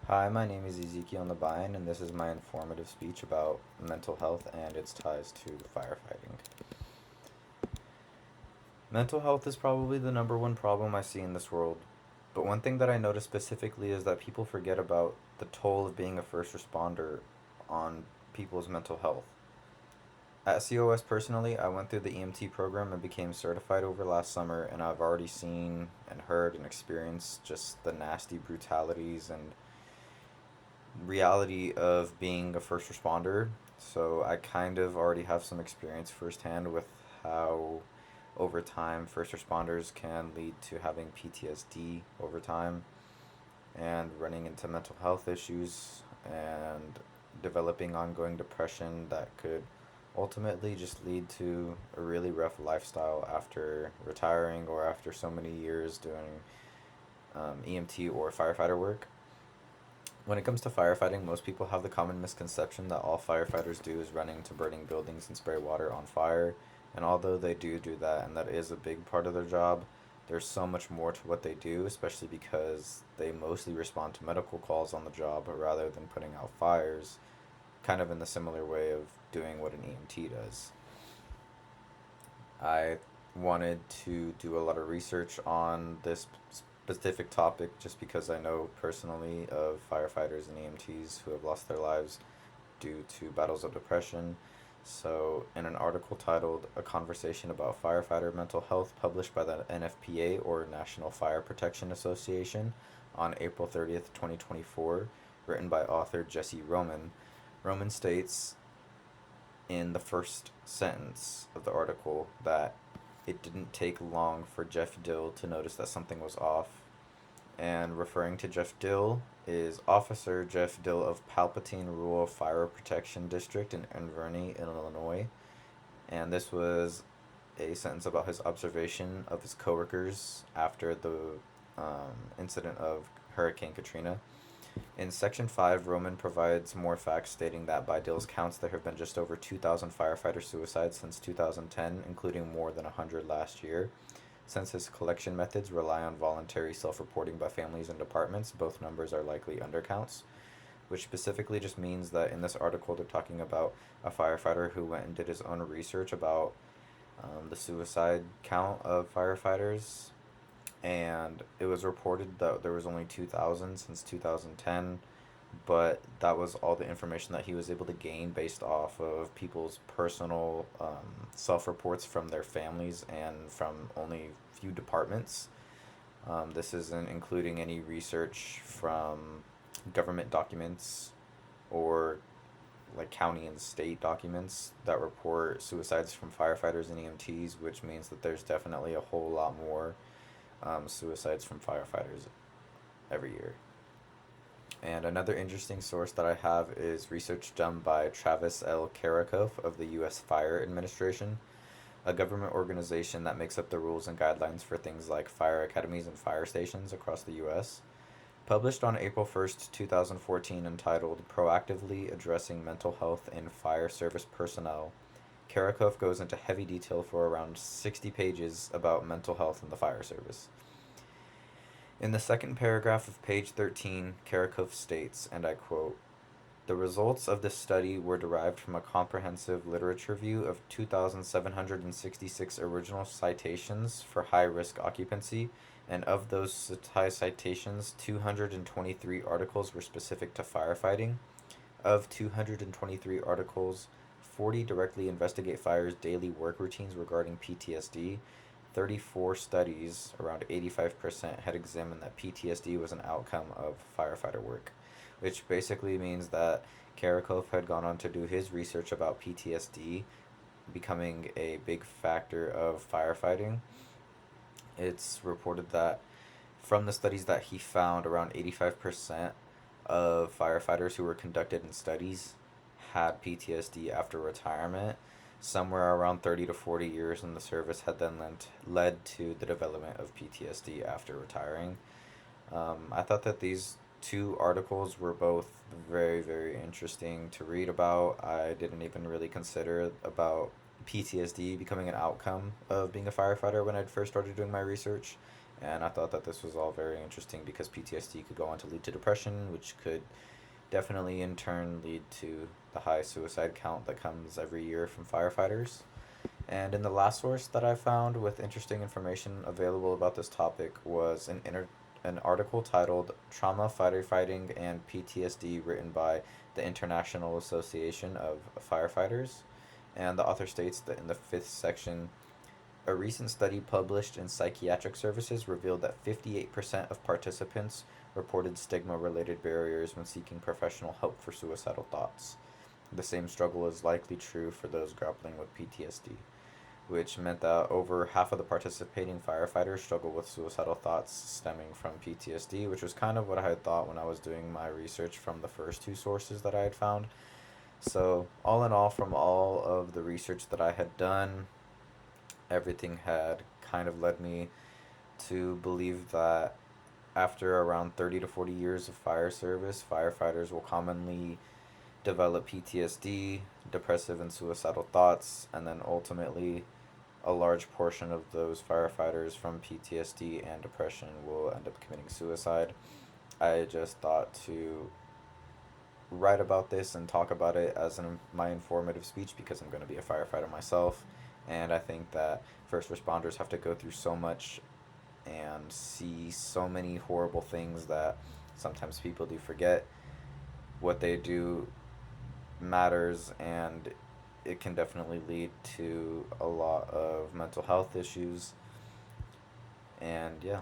Hi, my name is Ezekiel Nabayan, and this is my informative speech about mental health and its ties to firefighting. Mental health is probably the number one problem I see in this world, but one thing that I notice specifically is that people forget about the toll of being a first responder on people's mental health. At COS personally, I went through the EMT program and became certified over last summer, and I've already seen and heard and experienced just the nasty brutalities and reality of being a first responder. So I kind of already have some experience firsthand with how over time first responders can lead to having PTSD over time and running into mental health issues and developing ongoing depression that could ultimately just lead to a really rough lifestyle after retiring or after so many years doing EMT or firefighter work. When it comes to firefighting, most people have the common misconception that all firefighters do is run into burning buildings and spray water on fire. And although they do that, and that is a big part of their job, there's so much more to what they do, especially because they mostly respond to medical calls on the job rather than putting out fires, kind of in the similar way of doing what an EMT does. I wanted to do a lot of research on this specific topic just because I know personally of firefighters and EMTs who have lost their lives due to battles of depression. So, in an article titled A Conversation About Firefighter Mental Health, published by the NFPA or National Fire Protection Association on April 30th, 2024, written by author Jesse Roman, Roman states in the first sentence of the article that it didn't take long for Jeff Dill to notice that something was off. And referring to Jeff Dill is Officer Jeff Dill of Palpatine Rural Fire Protection District in Inverny, Illinois. And this was a sentence about his observation of his coworkers after the incident of Hurricane Katrina. In Section 5, Roman provides more facts stating that by Dill's counts, there have been just over 2,000 firefighter suicides since 2010, including more than 100 last year. Since his collection methods rely on voluntary self reporting by families and departments, both numbers are likely undercounts, which specifically just means that in this article, they're talking about a firefighter who went and did his own research about the suicide count of firefighters, and it was reported that there was only 2,000 since 2010, but that was all the information that he was able to gain based off of people's personal self-reports from their families and from only few departments. This isn't including any research from government documents or like county and state documents that report suicides from firefighters and EMTs, which means that there's definitely a whole lot more suicides from firefighters every year. And another interesting source that I have is research done by Travis L. Karakoff of the U.S. Fire Administration, a government organization that makes up the rules and guidelines for things like fire academies and fire stations across the U.S. Published on April 1st, 2014, entitled Proactively Addressing Mental Health in Fire Service Personnel, Karakoff goes into heavy detail for around 60 pages about mental health in the fire service. In the second paragraph of page 13, Karakoff states, and I quote, the results of this study were derived from a comprehensive literature review of 2,766 original citations for high risk occupancy, and of those citations, 223 articles were specific to firefighting. Of 223 articles, 40 directly investigate fires' daily work routines regarding PTSD. 34 studies, around 85%, had examined that PTSD was an outcome of firefighter work, which basically means that Karakov had gone on to do his research about PTSD becoming a big factor of firefighting. It's reported that from the studies that he found, around 85% of firefighters who were conducted in studies had PTSD after retirement. Somewhere around 30 to 40 years in the service had then led to the development of PTSD after retiring. I thought that these two articles were both very, very interesting to read about. I didn't even really consider about PTSD becoming an outcome of being a firefighter when I first started doing my research. And I thought that this was all very interesting because PTSD could go on to lead to depression, which could definitely in turn lead to the high suicide count that comes every year from firefighters. And in the last source that I found with interesting information available about this topic was an article titled Trauma, Firefighting, and PTSD, written by the International Association of Firefighters. And the author states that in the fifth section, a recent study published in Psychiatric Services revealed that 58% of participants reported stigma related barriers when seeking professional help for suicidal thoughts. The same struggle is likely true for those grappling with PTSD, which meant that over half of the participating firefighters struggle with suicidal thoughts stemming from PTSD, which was kind of what I had thought when I was doing my research from the first two sources that I had found. So, all in all, from all of the research that I had done, everything had kind of led me to believe that after around 30 to 40 years of fire service, firefighters will commonly develop PTSD, depressive and suicidal thoughts, and then ultimately a large portion of those firefighters from PTSD and depression will end up committing suicide. I just thought to write about this and talk about it as my informative speech because I'm going to be a firefighter myself. And I think that first responders have to go through so much and see so many horrible things that sometimes people do forget what they do matters, and it can definitely lead to a lot of mental health issues. And yeah.